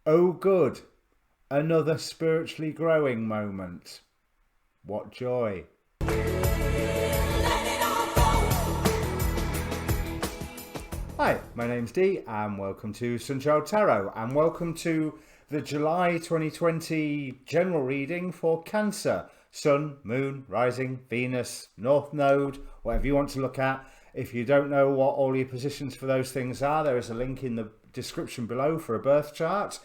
Oh good, another spiritually growing moment. What joy. Hi, my name's Dee and welcome to Sunchild Tarot and welcome to the July 2020 general reading for Cancer. Sun, Moon, Rising, Venus, North Node, whatever you want to look at. If you don't know what all your positions for those things are, there is a link in the description below for a birth chart.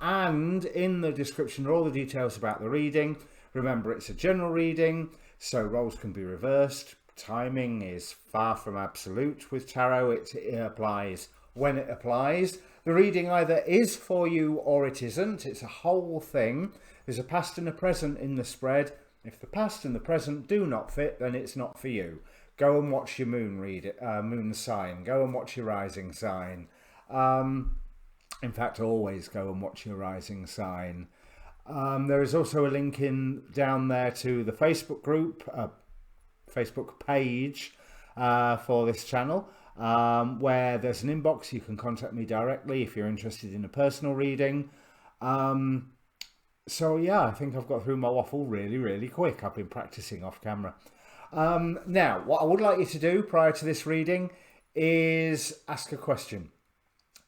And in the description are all the details about the reading. Remember, it's a general reading, so roles can be reversed. Timing is far from absolute with tarot. It applies when it applies. The reading either is for you or it isn't. It's a whole thing. There's a past and a present in the spread. If the past and the present do not fit, then it's not for you. Go and watch your moon moon sign. Go and watch your rising sign. In fact, always go and watch your rising sign. There is also a link down there to the Facebook group, Facebook page for this channel, where there's an inbox. You can contact me directly if you're interested in a personal reading. So yeah, I think I've got through my waffle really quick. I've been practicing off camera. Now, what I would like you to do prior to this reading is ask a question.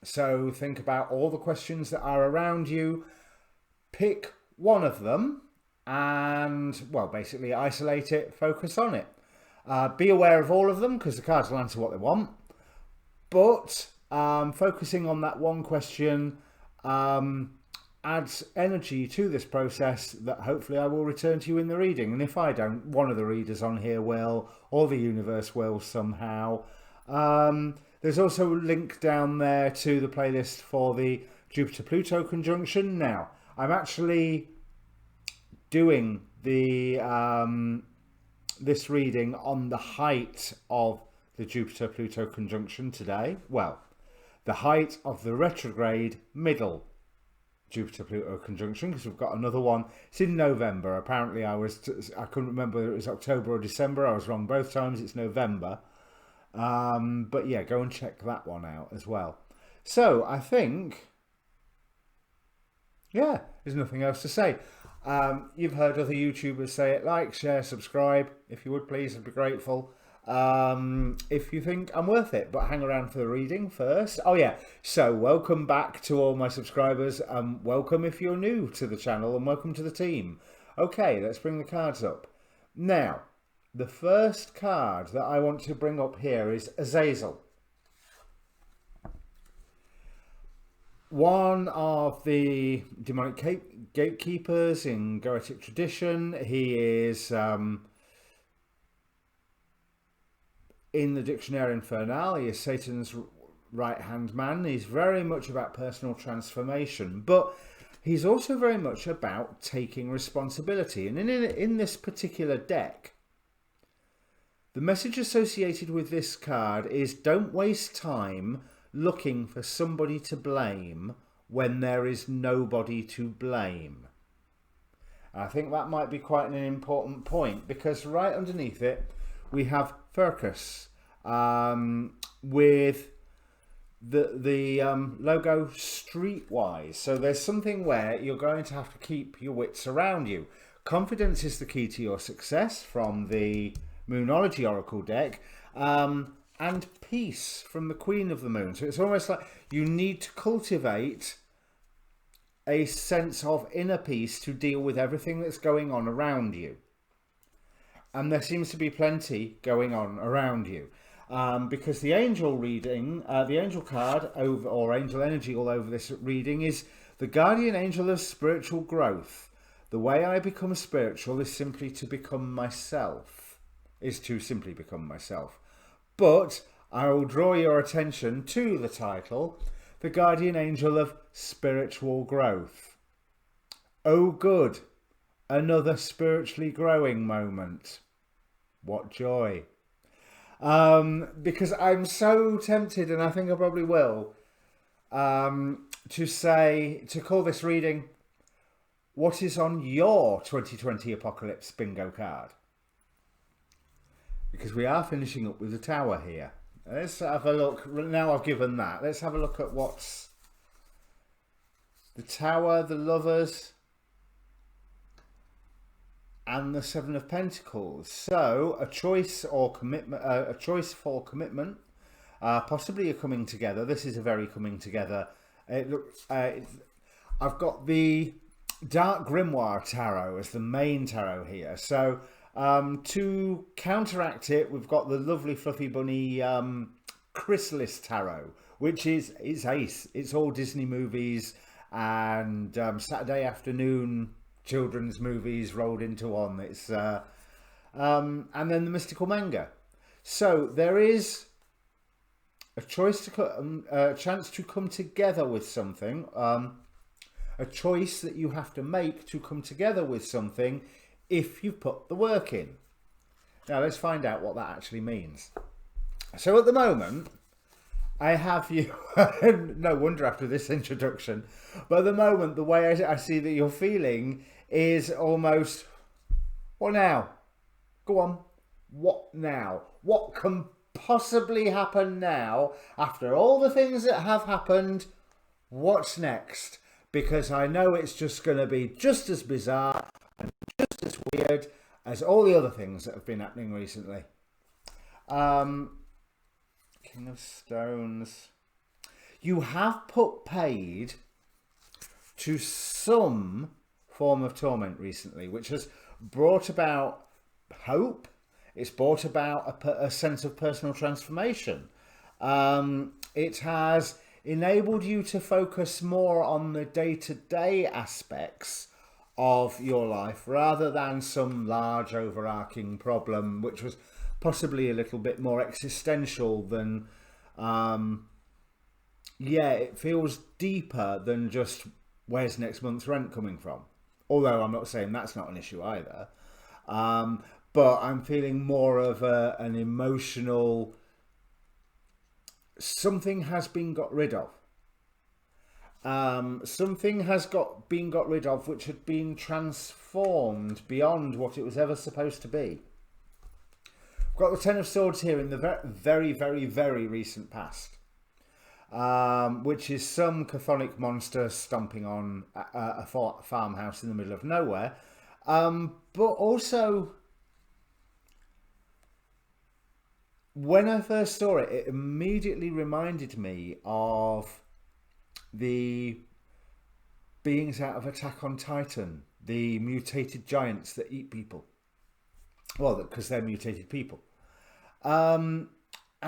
So think about all the questions that are around you, pick one of them and, well, basically isolate it, focus on it. Be aware of all of them because the cards will answer what they want. But focusing on that one question adds energy to this process that hopefully I will return to you in the reading. And if I don't, one of the readers on here will, or the universe will somehow. There's also a link down there to the playlist for the Jupiter-Pluto conjunction. Now, I'm actually doing the this reading on the height of the Jupiter-Pluto conjunction today. Well, the height of the retrograde middle Jupiter-Pluto conjunction, because we've got another one. It's in November. Apparently I couldn't remember whether it was October or December. I was wrong both times. It's November. But yeah, go and check that one out as well. So I think, yeah, there's nothing else to say. You've heard other YouTubers say it. Like, share, subscribe. If you would please, I'd be grateful. If you think I'm worth it, but hang around for the reading first. Oh yeah, so welcome back to all my subscribers. Welcome if you're new to the channel and welcome to the team. Okay, let's bring the cards up. Now, the first card that I want to bring up here is Azazel. One of the demonic gatekeepers in Goetic tradition. He is in the Dictionary Infernal. He is Satan's right-hand man. He's very much about personal transformation, but he's also very much about taking responsibility. And in this particular deck, the message associated with this card is don't waste time looking for somebody to blame when there is nobody to blame. I think that might be quite an important point, because right underneath it we have Furcus with the logo streetwise. So there's something where you're going to have to keep your wits around you. Confidence is the key to your success from the Moonology Oracle deck, and peace from the Queen of the Moon. So it's almost like you need to cultivate a sense of inner peace to deal with everything that's going on around you. And there seems to be plenty going on around you. Because the angel reading, the angel card over, or angel energy all over this reading, is the guardian angel of spiritual growth. The way I become spiritual is simply to become myself. Is to simply become myself. But I will draw your attention to the title, the guardian angel of spiritual growth. Oh good, another spiritually growing moment. What joy. Because I'm so tempted, and I think I probably will, to call this reading, what is on your 2020 Apocalypse bingo card? Because we are finishing up with the Tower here. Let's have a look. Now I've given that, let's have a look at what's the Tower, the Lovers, and the Seven of Pentacles. So a choice or commitment, a choice for commitment, possibly a coming together. This is a very coming together. It looks. I've got the Dark Grimoire Tarot as the main tarot here. So to counteract it, we've got the lovely fluffy bunny Chrysalis Tarot, which is ace. It's all Disney movies and Saturday afternoon children's movies rolled into one. It's and then the mystical manga. So there is a choice to a chance to come together with something, a choice that you have to make to come together with something if you put the work in. Now let's find out what that actually means. So at the moment, I have you, no wonder after this introduction, but at the moment, the way I see that you're feeling is almost, what now? Go on. What now? What can possibly happen now after all the things that have happened? What's next? Because I know it's just going to be just as bizarre and just as weird as all the other things that have been happening recently. King of Stones. You have put paid to some form of torment recently, which has brought about hope. It's brought about a sense of personal transformation. It has enabled you to focus more on the day-to-day aspects of your life rather than some large overarching problem, which was possibly a little bit more existential than, yeah, it feels deeper than just where's next month's rent coming from. Although I'm not saying that's not an issue either. But I'm feeling more of an emotional, something has been got rid of. Something has been got rid of which had been transformed beyond what it was ever supposed to be. I've got the Ten of Swords here in the very, very, very recent past. Which is some chthonic monster stomping on a farmhouse in the middle of nowhere. But also, when I first saw it, it immediately reminded me of the beings out of Attack on Titan, the mutated giants that eat people. Well, because they're mutated people. And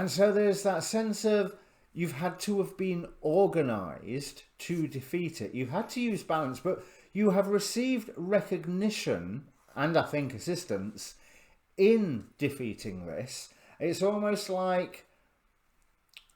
so there's that sense of you've had to have been organised to defeat it. You've had to use balance, but you have received recognition and I think assistance in defeating this. It's almost like,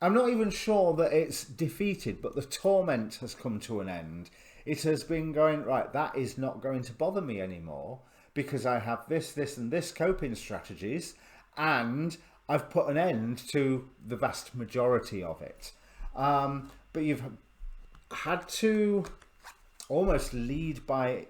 I'm not even sure that it's defeated, but the torment has come to an end. It has been going, right, that is not going to bother me anymore because I have this, and this coping strategies, and I've put an end to the vast majority of it. But you've had to almost lead by,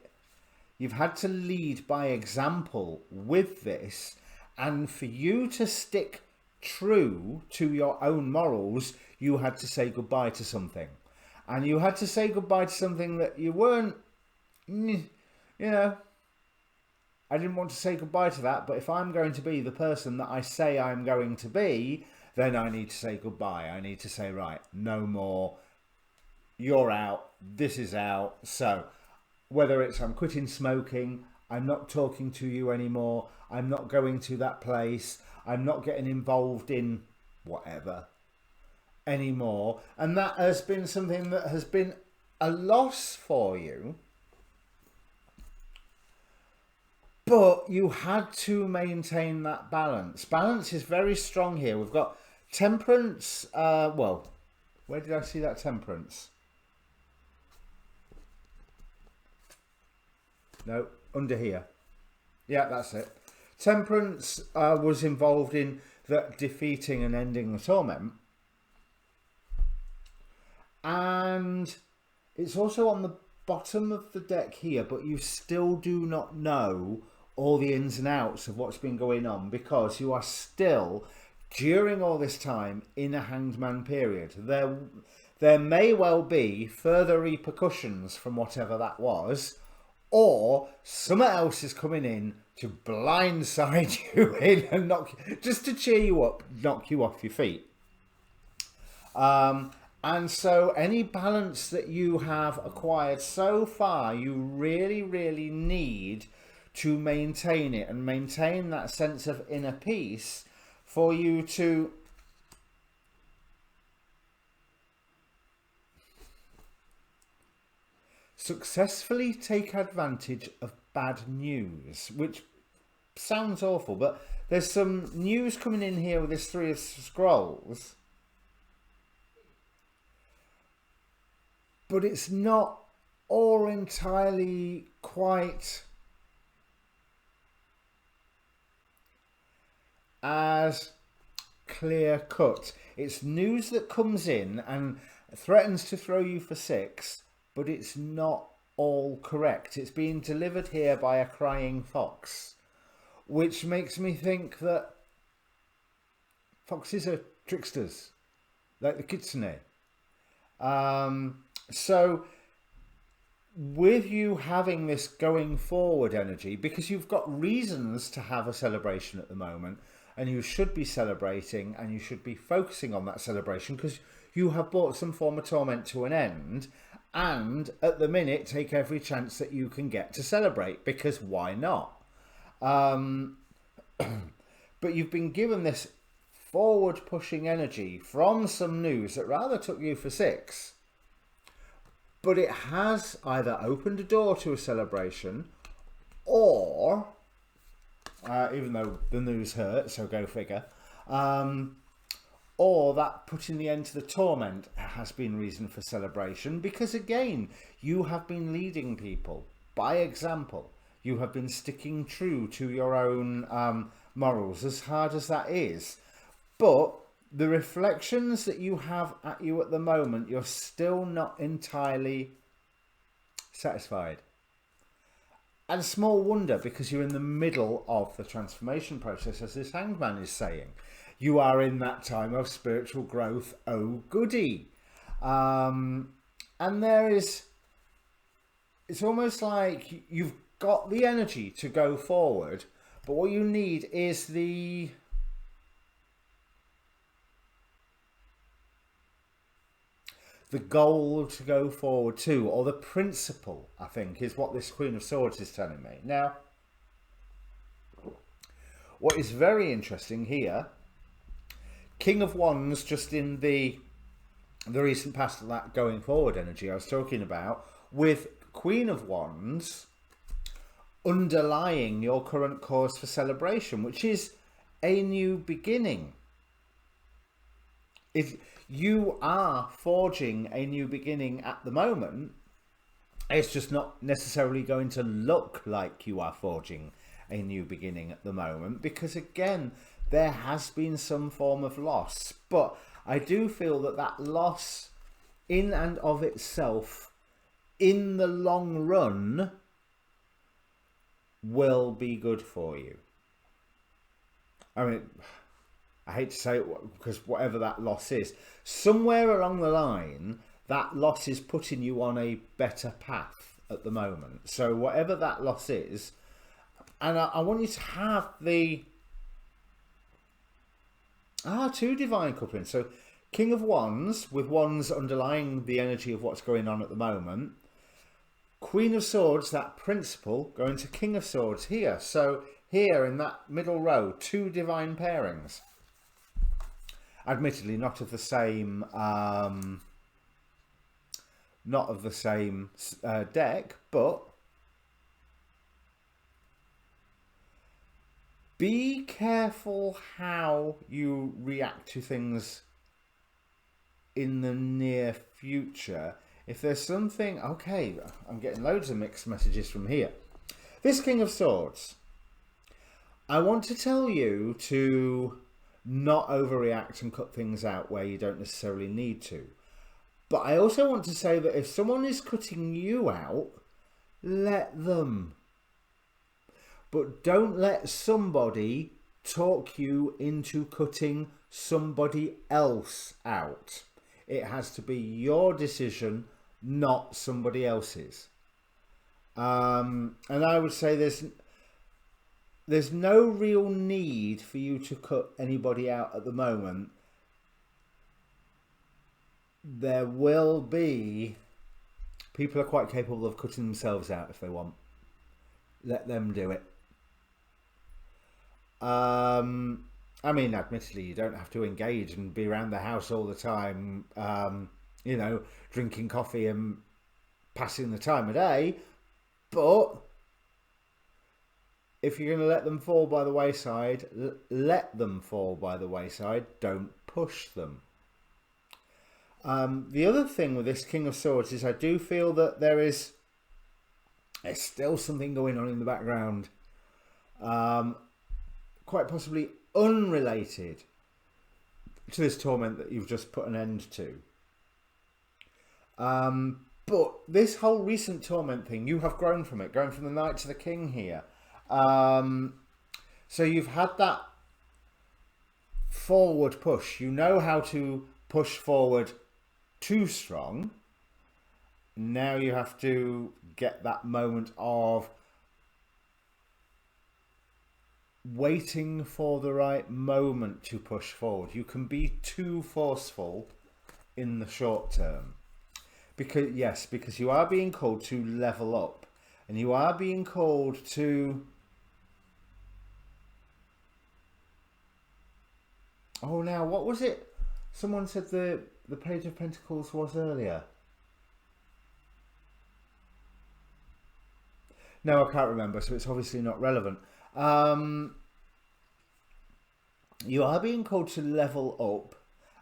you've had to lead by example with this, and for you to stick true to your own morals, you had to say goodbye to something. And you had to say goodbye to something that you weren't, you know, I didn't want to say goodbye to that, but if I'm going to be the person that I say I'm going to be, then I need to say goodbye. I need to say, right, no more, you're out, this is out. So whether it's I'm quitting smoking, I'm not talking to you anymore, I'm not going to that place, I'm not getting involved in whatever anymore. And that has been something that has been a loss for you. But you had to maintain that balance. Balance is very strong here. We've got temperance. Well, where did I see that temperance? No, under here. Yeah, that's it. Temperance was involved in the defeating and ending the torment. And it's also on the bottom of the deck here, but you still do not know all the ins and outs of what's been going on because you are still, during all this time, in a hanged man period. There there may well be further repercussions from whatever that was, or someone else is coming in to blindside you in and just to cheer you up, knock you off your feet. And so any balance that you have acquired so far, you really, really need to maintain it and maintain that sense of inner peace for you to successfully take advantage of bad news, which sounds awful, but there's some news coming in here with this Three of Scrolls, but it's not all entirely quite as clear cut. It's news that comes in and threatens to throw you for 6, but it's not all correct. It's being delivered here by a crying fox, which makes me think that foxes are tricksters, like the kitsune. So with you having this going forward energy, because you've got reasons to have a celebration at the moment, and you should be celebrating and you should be focusing on that celebration because you have brought some form of torment to an end, and at the minute take every chance that you can get to celebrate, because why not? But you've been given this forward pushing energy from some news that rather took you for 6, but it has either opened a door to a celebration, or even though the news hurt, so go figure, or that putting the end to the torment has been reason for celebration, because again, you have been leading people by example. You have been sticking true to your own morals, as hard as that is. But the reflections that you have at you at the moment, you're still not entirely satisfied. And small wonder, because you're in the middle of the transformation process, as this Hanged Man is saying. You are in that time of spiritual growth, oh goody. And it's almost like you've got the energy to go forward, but what you need is the goal to go forward to, or the principle, I think, is what this Queen of Swords is telling me. Now, what is very interesting here, King of Wands, just in the recent past of that going forward energy I was talking about, with Queen of Wands underlying your current cause for celebration, which is a new beginning. If you are forging a new beginning at the moment, it's just not necessarily going to look like you are forging a new beginning at the moment, because again, there has been some form of loss. But I do feel that that loss in and of itself, in the long run, will be good for you. I mean, I hate to say it, because whatever that loss is, somewhere along the line, that loss is putting you on a better path at the moment. So whatever that loss is, and I want you to have the 2 divine couplings. So King of Wands, with Wands underlying the energy of what's going on at the moment. Queen of Swords, that principle, going to King of Swords here. So here in that middle row, 2 divine pairings. Admittedly, not of the same deck, but be careful how you react to things in the near future. If there's something, okay, I'm getting loads of mixed messages from here. This King of Swords, I want to tell you to not overreact and cut things out where you don't necessarily need to. But I also want to say that if someone is cutting you out, let them. But don't let somebody talk you into cutting somebody else out. It has to be your decision, not somebody else's. And I would say there's no real need for you to cut anybody out at the moment. There will be, people are quite capable of cutting themselves out if they want. Let them do it. I mean, admittedly, you don't have to engage and be around the house all the time, you know, drinking coffee and passing the time of day. But if you're going to let them fall by the wayside, let them fall by the wayside. Don't push them. The other thing with this King of Swords is I do feel that there's still something going on in the background. Quite possibly unrelated to this torment that you've just put an end to. But this whole recent torment thing, you have grown from it, going from the Knight to the King here. So you've had that forward push. You know how to push forward too strong. Now you have to get that moment of waiting for the right moment to push forward. You can be too forceful in the short term. Because you are being called to level up, and you are being called to, oh, now what was it? Someone said the Page of Pentacles was earlier. No, I can't remember, so it's obviously not relevant. You are being called to level up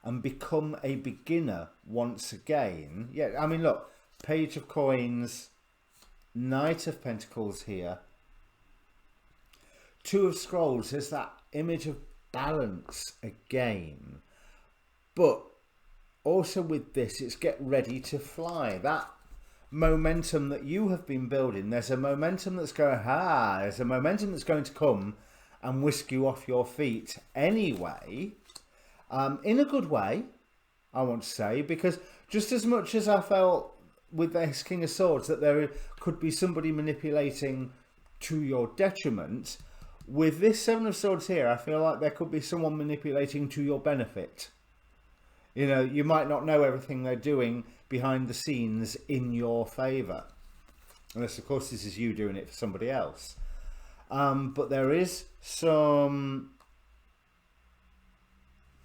and become a beginner once again. Yeah, I mean, look, Page of Coins, Knight of Pentacles here, Two of Scrolls. There's that image of balance again. But also with this, it's get ready to fly. That momentum that you have been building, there's a momentum that's going, there's a momentum that's going to come and whisk you off your feet anyway. In a good way, I want to say, because just as much as I felt with this King of Swords that there could be somebody manipulating to your detriment, with this Seven of Swords here, I feel like there could be someone manipulating to your benefit. You know, you might not know everything they're doing behind the scenes in your favour. Unless, of course, this is you doing it for somebody else. But there is some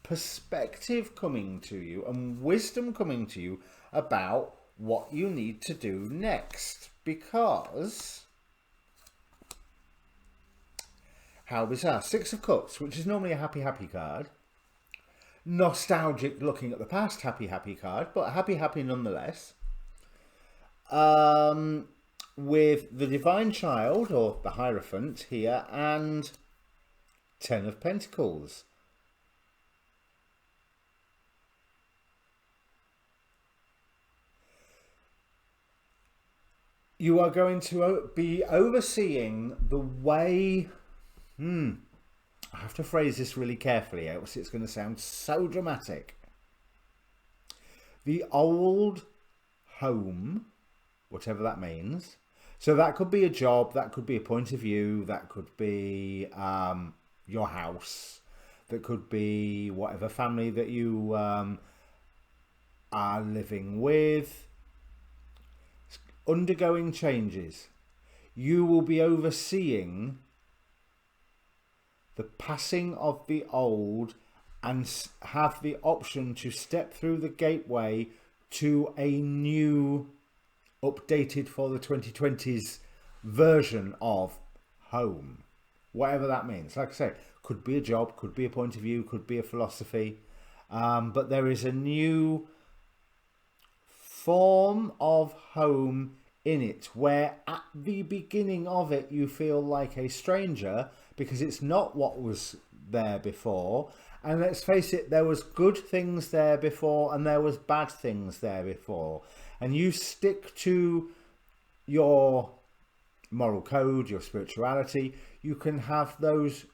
perspective coming to you and wisdom coming to you about what you need to do next, because how bizarre. Six of Cups, which is normally a happy card, nostalgic looking at the past happy card, but happy nonetheless, with the Divine Child or the Hierophant here and Ten of Pentacles. You are going to be overseeing the way, I have to phrase this really carefully, else it's going to sound so dramatic. The old home, whatever that means. So that could be a job, that could be a point of view, that could be your house, that could be whatever family that you are living with. Undergoing changes. You will be overseeing the passing of the old and have the option to step through the gateway to a new, updated for the 2020s version of home. Whatever that means. Like I say, could be a job, could be a point of view, could be a philosophy. But there is a new form of home in it, where at the beginning of it you feel like a stranger because it's not what was there before. And let's face it, there was good things there before and there was bad things there before, and you stick to your moral code, your spirituality. You can have those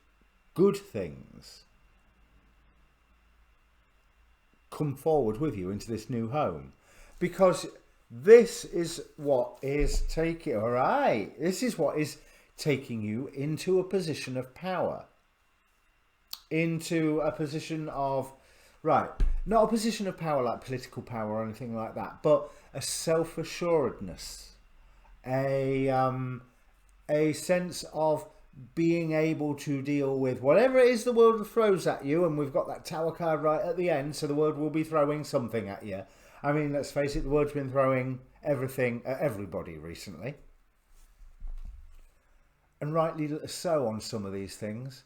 good things, come forward with you into this new home, because this is what is taking, all right, this is what is taking you into a position of power, into a position of, right, not a position of power like political power or anything like that, but a self-assuredness, a sense of being able to deal with whatever it is the world throws at you. And we've got that tower card right at the end, so the world will be throwing something at you. I mean, let's face it, the world's been throwing everything at everybody recently, and rightly so on some of these things.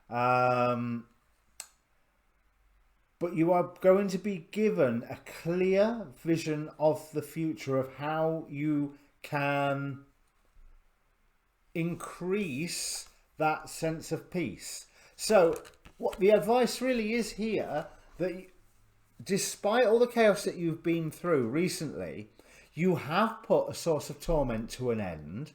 But you are going to be given a clear vision of the future, of how you can increase that sense of peace. So what the advice really is here, that despite all the chaos that you've been through recently, you have put a source of torment to an end.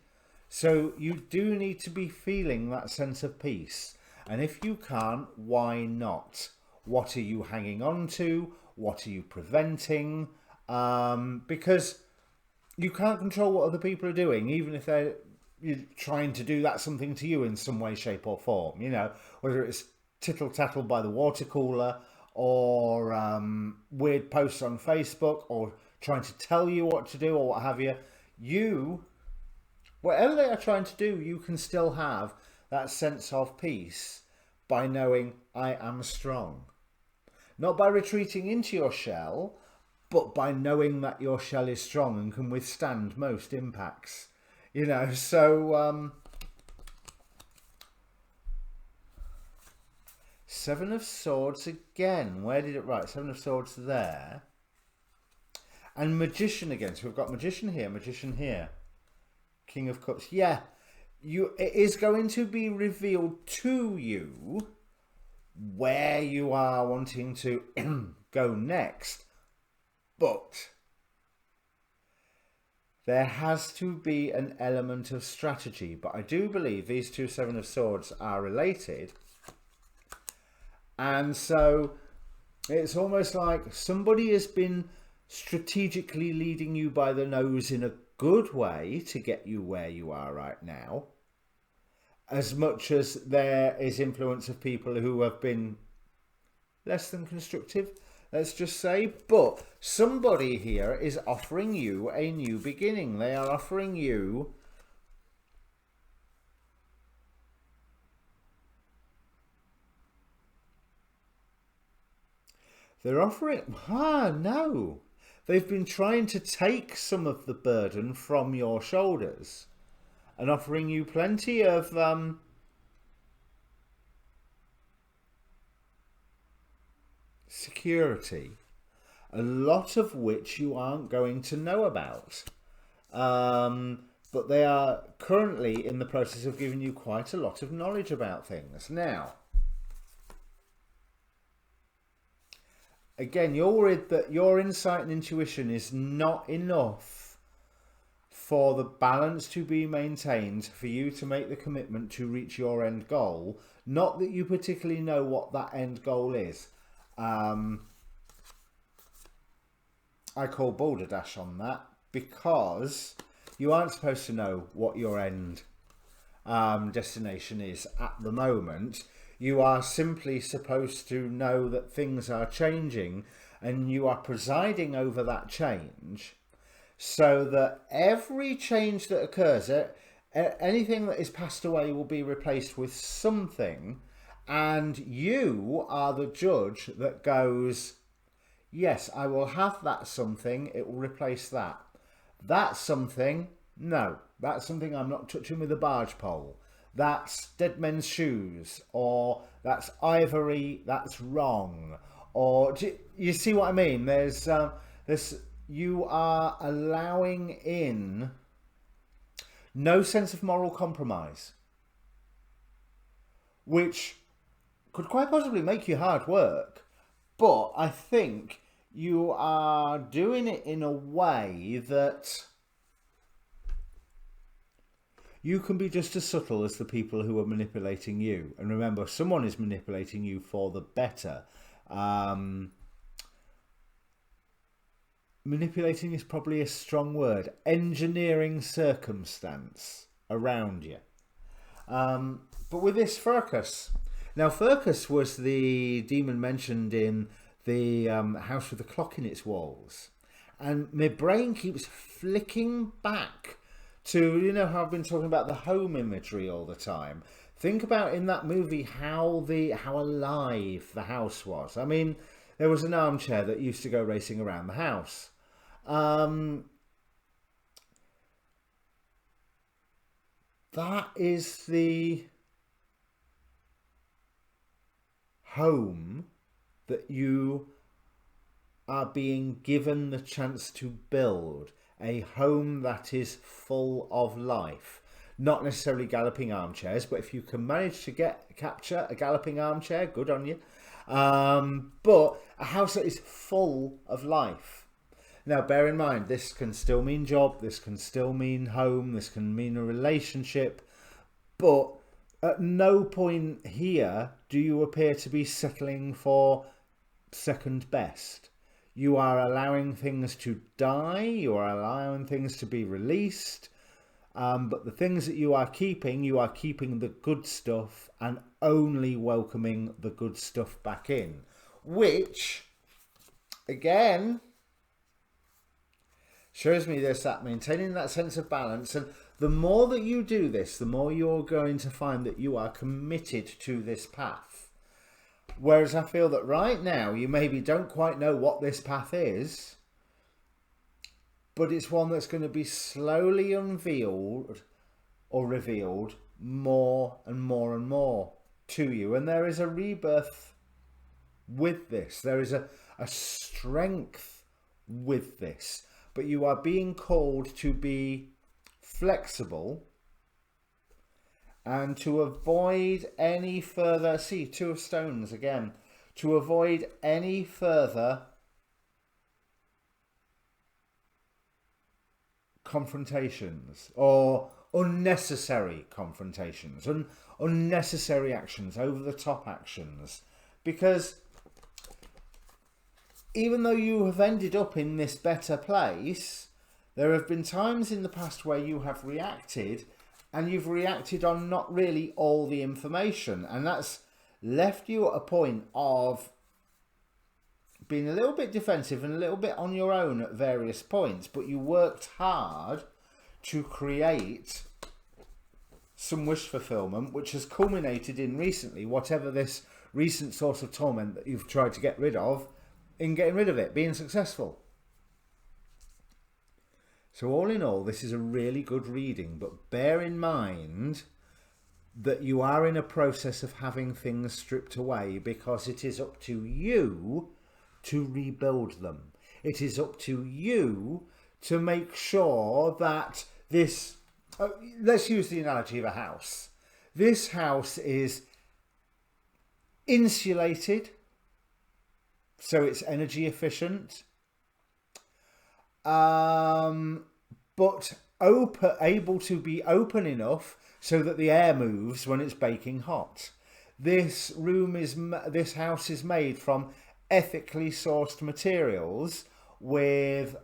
So you do need to be feeling that sense of peace. And if you can't, why not? What are you hanging on to? What are you preventing? Because you can't control what other people are doing, even if they're trying to do that something to you in some way, shape or form. You know, whether it's tittle tattle by the water cooler, or weird posts on Facebook, or trying to tell you what to do, or what have you. Whatever they are trying to do, you can still have that sense of peace by knowing, I am strong. Not by retreating into your shell, but by knowing that your shell is strong and can withstand most impacts. You know, so Seven of Swords again. Where did it write? Seven of Swords there. And Magician again. So we've got Magician here. King of Cups. Yeah, it is going to be revealed to you where you are wanting to go next. But there has to be an element of strategy. But I do believe these two Seven of Swords are related. And so it's almost like somebody has been strategically leading you by the nose in a good way to get you where you are right now, as much as there is influence of people who have been less than constructive, let's just say. But somebody here is offering you a new beginning. They are offering you no. They've been trying to take some of the burden from your shoulders and offering you plenty of security, a lot of which you aren't going to know about. But they are currently in the process of giving you quite a lot of knowledge about things. Now, again, you're worried that your insight and intuition is not enough for the balance to be maintained for you to make the commitment to reach your end goal. Not that you particularly know what that end goal is. I call balderdash on that, because you aren't supposed to know what your end destination is at the moment. You are simply supposed to know that things are changing, and you are presiding over that change, so that every change that occurs, anything that is passed away will be replaced with something, and you are the judge that goes, yes, I will have that something, it will replace that. That something, no, that's something I'm not touching with a barge pole. That's dead men's shoes, or that's ivory, that's wrong. Or do you see what I mean? There's you are allowing in no sense of moral compromise, which could quite possibly make you hard work. But I think you are doing it in a way that you can be just as subtle as the people who are manipulating you. And remember, someone is manipulating you for the better. manipulating is probably a strong word, engineering circumstance around you. But with this Furcus, now Furcus was the demon mentioned in the house with the clock in its walls, and my brain keeps flicking back to, you know how I've been talking about the home imagery all the time. Think about in that movie how alive the house was. I mean, there was an armchair that used to go racing around the house. That is the home that you are being given the chance to build, a home that is full of life. Not necessarily galloping armchairs, but if you can manage to capture a galloping armchair, good on you. But a house that is full of life. Now, bear in mind, this can still mean job, this can still mean home, this can mean a relationship, but at no point here do you appear to be settling for second best. You are allowing things to die, you are allowing things to be released, but the things that you are keeping the good stuff and only welcoming the good stuff back in, which, again, shows me that maintaining that sense of balance. And the more that you do this, the more you're going to find that you are committed to this path. Whereas I feel that right now you maybe don't quite know what this path is, but it's one that's going to be slowly unveiled or revealed more and more and more to you. And there is a rebirth with this. There is a strength with this. But you are being called to be flexible and to avoid any further, see, Two of Stones again, to avoid any further confrontations or unnecessary confrontations, unnecessary actions, over the top actions, because even though you have ended up in this better place, there have been times in the past where you have reacted, and you've reacted on not really all the information, and that's left you at a point of being a little bit defensive and a little bit on your own at various points. But you worked hard to create some wish fulfillment, which has culminated in recently, whatever this recent source of torment that you've tried to get rid of, in getting rid of it, being successful. So all in all, this is a really good reading, but bear in mind that you are in a process of having things stripped away, because it is up to you to rebuild them. It is up to you to make sure that this, let's use the analogy of a house. This house is insulated, so it's energy efficient, but able to be open enough so that the air moves when it's baking hot. This house is made from ethically sourced materials with,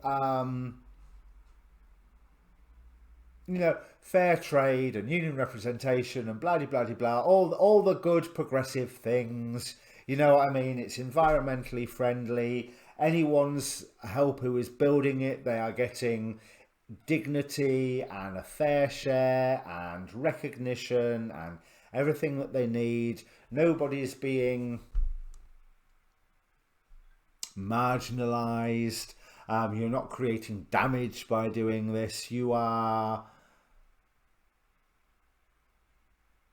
fair trade and union representation and blah, blah, blah, blah, all the good progressive things. You know what I mean? It's environmentally friendly. Anyone's help who is building it, they are getting dignity and a fair share and recognition and everything that they need. Nobody's being marginalized. You're not creating damage by doing this. You are...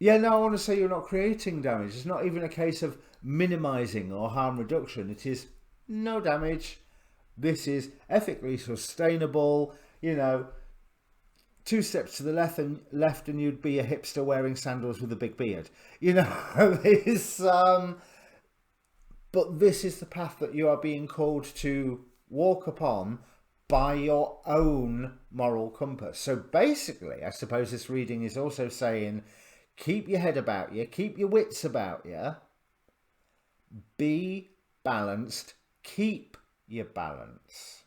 I want to say you're not creating damage. It's not even a case of minimizing or harm reduction. It is no damage. This is ethically sustainable. 2 steps to the left and you'd be a hipster wearing sandals with a big beard. But this is the path that you are being called to walk upon by your own moral compass. So basically, I suppose this reading is also saying, keep your head about you, keep your wits about you, be balanced, keep your balance.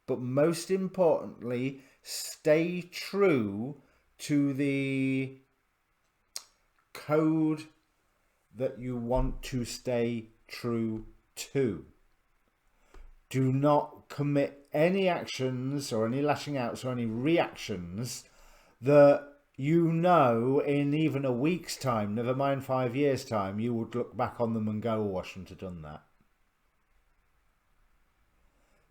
but most importantly, stay true to the code that you want to stay true to. Do not commit any actions or any lashing outs or any reactions that you know in even a week's time, never mind 5 years' time, you would look back on them and go, oh, I shouldn't have done that.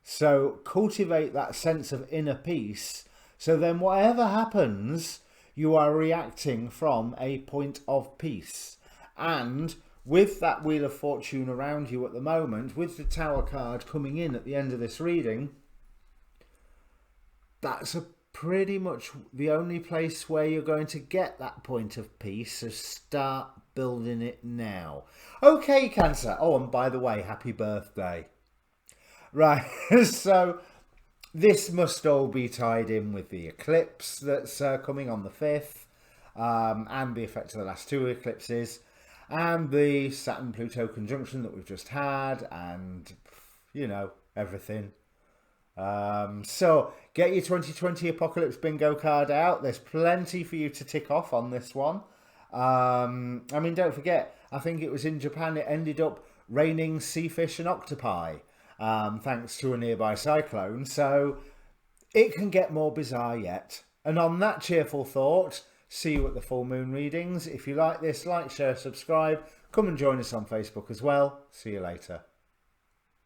So cultivate that sense of inner peace. So then whatever happens, you are reacting from a point of peace. And with that Wheel of Fortune around you at the moment, with the Tower card coming in at the end of this reading, that's pretty much the only place where you're going to get that point of peace. So start building it now. Okay, Cancer. Oh, and by the way, happy birthday. Right, so this must all be tied in with the eclipse that's coming on the 5th, and the effect of the last 2 eclipses, and the Saturn-Pluto conjunction that we've just had, and, you know, everything. So get your 2020 Apocalypse Bingo card out. There's plenty for you to tick off on this one. I mean, don't forget, I think it was in Japan, it ended up raining sea fish and octopi. Thanks to a nearby cyclone, so it can get more bizarre yet. And on that cheerful thought, see you at the full moon readings. If you like this, like, share, subscribe. Come and join us on Facebook as well. See you later.